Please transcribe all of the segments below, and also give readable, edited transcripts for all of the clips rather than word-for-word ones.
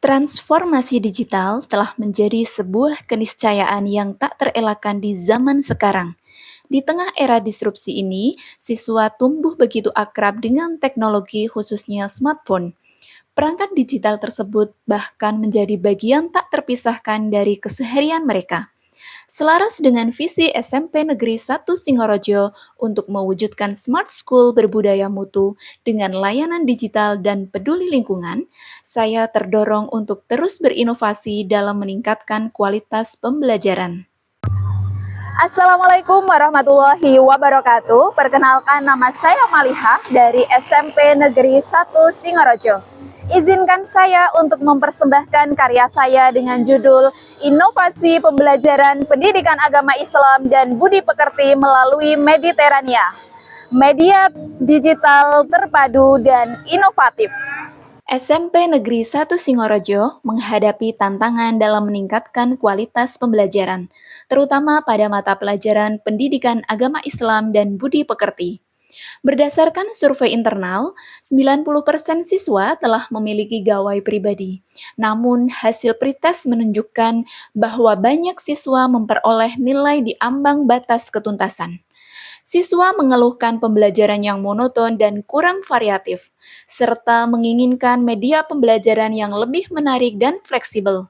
Transformasi digital telah menjadi sebuah keniscayaan yang tak terelakkan di zaman sekarang. Di tengah era disrupsi ini, siswa tumbuh begitu akrab dengan teknologi khususnya smartphone. Perangkat digital tersebut bahkan menjadi bagian tak terpisahkan dari keseharian mereka. Selaras dengan visi SMP Negeri 1 Singorojo untuk mewujudkan smart school berbudaya mutu dengan layanan digital dan peduli lingkungan, saya terdorong untuk terus berinovasi dalam meningkatkan kualitas pembelajaran. Assalamualaikum warahmatullahi wabarakatuh. Perkenalkan, nama saya Maliha dari SMP Negeri 1 Singorojo. Izinkan saya untuk mempersembahkan karya saya dengan judul Inovasi Pembelajaran Pendidikan Agama Islam dan Budi Pekerti melalui Mediterania. Media digital terpadu dan inovatif. SMP Negeri 1 Singorojo menghadapi tantangan dalam meningkatkan kualitas pembelajaran, terutama pada mata pelajaran Pendidikan Agama Islam dan Budi Pekerti. Berdasarkan survei internal, 90% siswa telah memiliki gawai pribadi. Namun, hasil pretest menunjukkan bahwa banyak siswa memperoleh nilai di ambang batas ketuntasan. Siswa mengeluhkan pembelajaran yang monoton dan kurang variatif, serta menginginkan media pembelajaran yang lebih menarik dan fleksibel.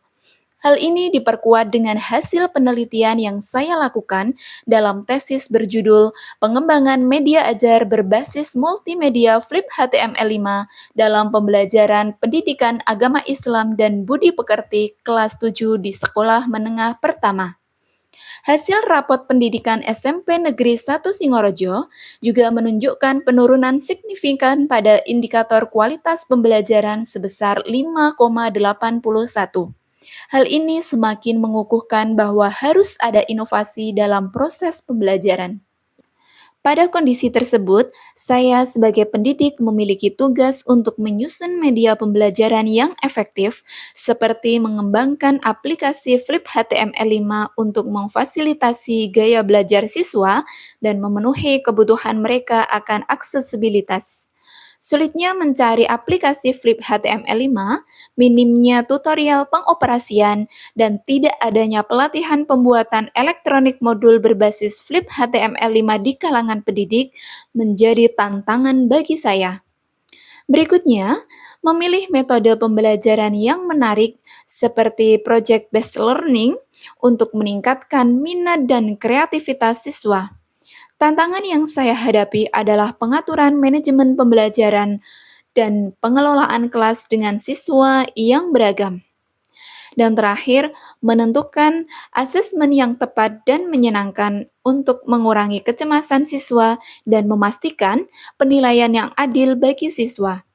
Hal ini diperkuat dengan hasil penelitian yang saya lakukan dalam tesis berjudul Pengembangan Media Ajar Berbasis Multimedia Flip HTML5 dalam Pembelajaran Pendidikan Agama Islam dan Budi Pekerti kelas 7 di Sekolah Menengah Pertama. Hasil rapot pendidikan SMP Negeri 1 Singorojo juga menunjukkan penurunan signifikan pada indikator kualitas pembelajaran sebesar 5,81. Hal ini semakin mengukuhkan bahwa harus ada inovasi dalam proses pembelajaran. Pada kondisi tersebut, saya sebagai pendidik memiliki tugas untuk menyusun media pembelajaran yang efektif, seperti mengembangkan aplikasi Flip HTML5 untuk memfasilitasi gaya belajar siswa dan memenuhi kebutuhan mereka akan aksesibilitas. Sulitnya mencari aplikasi Flip HTML5, minimnya tutorial pengoperasian, dan tidak adanya pelatihan pembuatan elektronik modul berbasis Flip HTML5 di kalangan pendidik menjadi tantangan bagi saya. Berikutnya, memilih metode pembelajaran yang menarik seperti project-based learning untuk meningkatkan minat dan kreativitas siswa. Tantangan yang saya hadapi adalah pengaturan manajemen pembelajaran dan pengelolaan kelas dengan siswa yang beragam. Dan terakhir, menentukan asesmen yang tepat dan menyenangkan untuk mengurangi kecemasan siswa dan memastikan penilaian yang adil bagi siswa.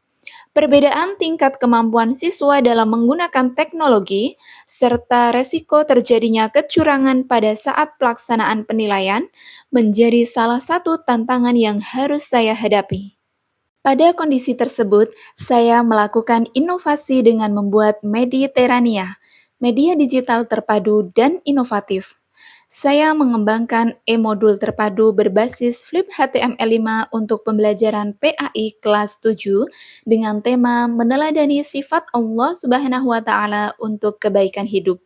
Perbedaan tingkat kemampuan siswa dalam menggunakan teknologi, serta resiko terjadinya kecurangan pada saat pelaksanaan penilaian, menjadi salah satu tantangan yang harus saya hadapi. Pada kondisi tersebut, saya melakukan inovasi dengan membuat Mediterania, media digital terpadu dan inovatif. Saya mengembangkan e-modul terpadu berbasis Flip HTML5 untuk pembelajaran PAI kelas 7 dengan tema meneladani sifat Allah Subhanahu wa taala untuk kebaikan hidup.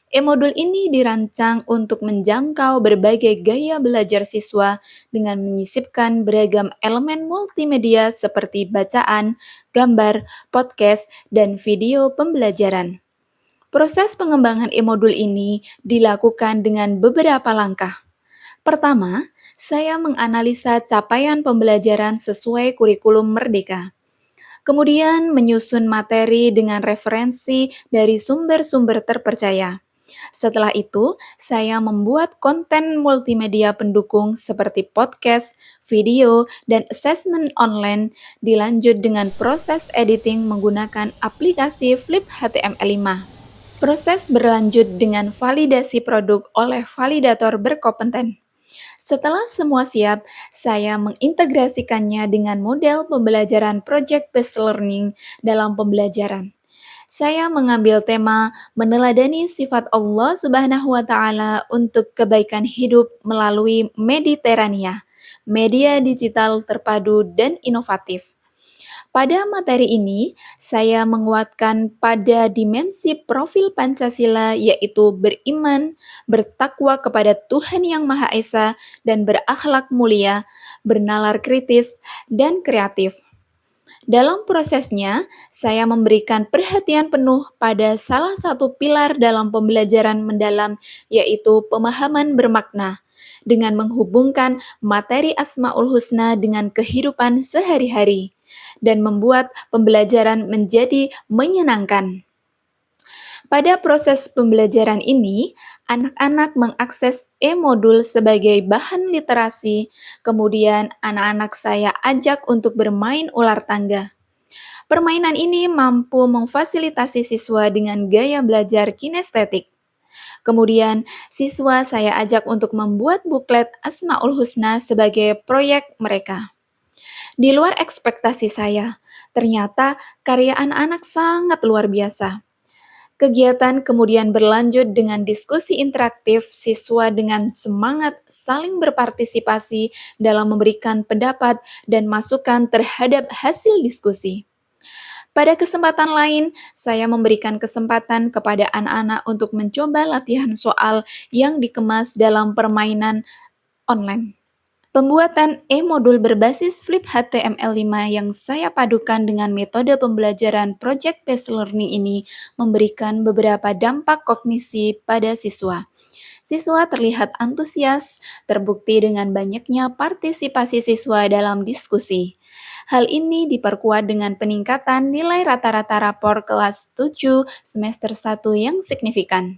E-modul ini dirancang untuk menjangkau berbagai gaya belajar siswa dengan menyisipkan beragam elemen multimedia seperti bacaan, gambar, podcast, dan video pembelajaran. Proses pengembangan e-modul ini dilakukan dengan beberapa langkah. Pertama, saya menganalisa capaian pembelajaran sesuai kurikulum Merdeka. Kemudian menyusun materi dengan referensi dari sumber-sumber terpercaya. Setelah itu, saya membuat konten multimedia pendukung seperti podcast, video, dan assessment online, dilanjut dengan proses editing menggunakan aplikasi Flip HTML5. Proses berlanjut dengan validasi produk oleh validator berkompeten. Setelah semua siap, saya mengintegrasikannya dengan model pembelajaran project-based learning dalam pembelajaran. Saya mengambil tema meneladani sifat Allah Subhanahu wa taala untuk kebaikan hidup melalui Mediterania, media digital terpadu dan inovatif. Pada materi ini, saya menguatkan pada dimensi profil Pancasila, yaitu beriman, bertakwa kepada Tuhan Yang Maha Esa, dan berakhlak mulia, bernalar kritis, dan kreatif. Dalam prosesnya, saya memberikan perhatian penuh pada salah satu pilar dalam pembelajaran mendalam, yaitu pemahaman bermakna, dengan menghubungkan materi Asmaul Husna dengan kehidupan sehari-hari, dan membuat pembelajaran menjadi menyenangkan. Pada proses pembelajaran ini, anak-anak mengakses e-modul sebagai bahan literasi, kemudian anak-anak saya ajak untuk bermain ular tangga. Permainan ini mampu memfasilitasi siswa dengan gaya belajar kinestetik. Kemudian, siswa saya ajak untuk membuat buklet Asmaul Husna sebagai proyek mereka. Di luar ekspektasi saya, ternyata karya anak-anak sangat luar biasa. Kegiatan kemudian berlanjut dengan diskusi interaktif siswa dengan semangat saling berpartisipasi dalam memberikan pendapat dan masukan terhadap hasil diskusi. Pada kesempatan lain, saya memberikan kesempatan kepada anak-anak untuk mencoba latihan soal yang dikemas dalam permainan online. Pembuatan e-modul berbasis Flip HTML5 yang saya padukan dengan metode pembelajaran project-based learning ini memberikan beberapa dampak kognisi pada siswa. Siswa terlihat antusias, terbukti dengan banyaknya partisipasi siswa dalam diskusi. Hal ini diperkuat dengan peningkatan nilai rata-rata rapor kelas 7 semester 1 yang signifikan.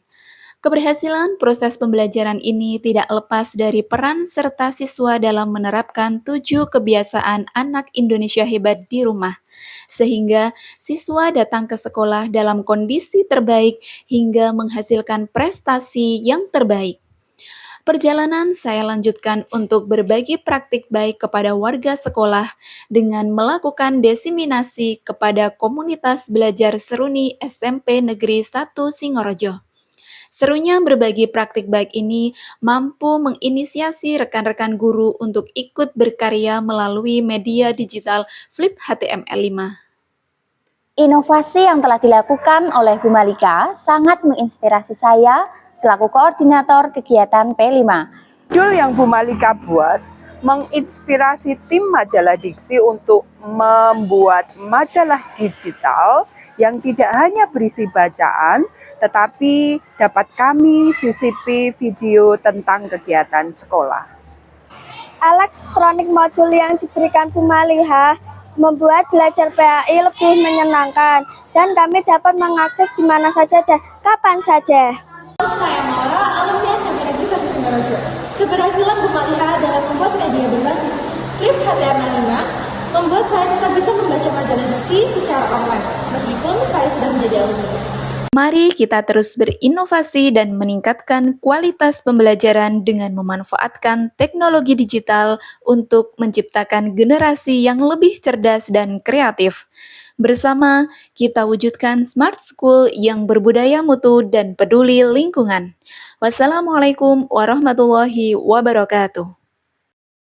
Keberhasilan proses pembelajaran ini tidak lepas dari peran serta siswa dalam menerapkan 7 kebiasaan anak Indonesia hebat di rumah, sehingga siswa datang ke sekolah dalam kondisi terbaik hingga menghasilkan prestasi yang terbaik. Perjalanan saya lanjutkan untuk berbagi praktik baik kepada warga sekolah dengan melakukan diseminasi kepada komunitas belajar Seruni SMP Negeri 1 Singorojo. Serunya berbagi praktik baik ini mampu menginisiasi rekan-rekan guru untuk ikut berkarya melalui media digital Flip HTML5. Inovasi yang telah dilakukan oleh Bu Malika sangat menginspirasi saya selaku koordinator kegiatan P5. Judul yang Bu Malika buat menginspirasi tim majalah Diksi untuk membuat majalah digital yang tidak hanya berisi bacaan, tetapi dapat kami sisipi video tentang kegiatan sekolah. Elektronik modul yang diberikan Bu Malika membuat belajar PAI lebih menyenangkan dan kami dapat mengakses di mana saja dan kapan saja. Saya Maura, alumni SMP Negeri 1 Singorojo. Keberhasilan Bu Malika dalam membuat media berbasis Flip HTML5 membuat saya tetap bisa membaca majalah Diksi secara online, meskipun saya sudah menjadi alumni. Mari kita terus berinovasi dan meningkatkan kualitas pembelajaran dengan memanfaatkan teknologi digital untuk menciptakan generasi yang lebih cerdas dan kreatif. Bersama, kita wujudkan smart school yang berbudaya mutu dan peduli lingkungan. Wassalamualaikum warahmatullahi wabarakatuh.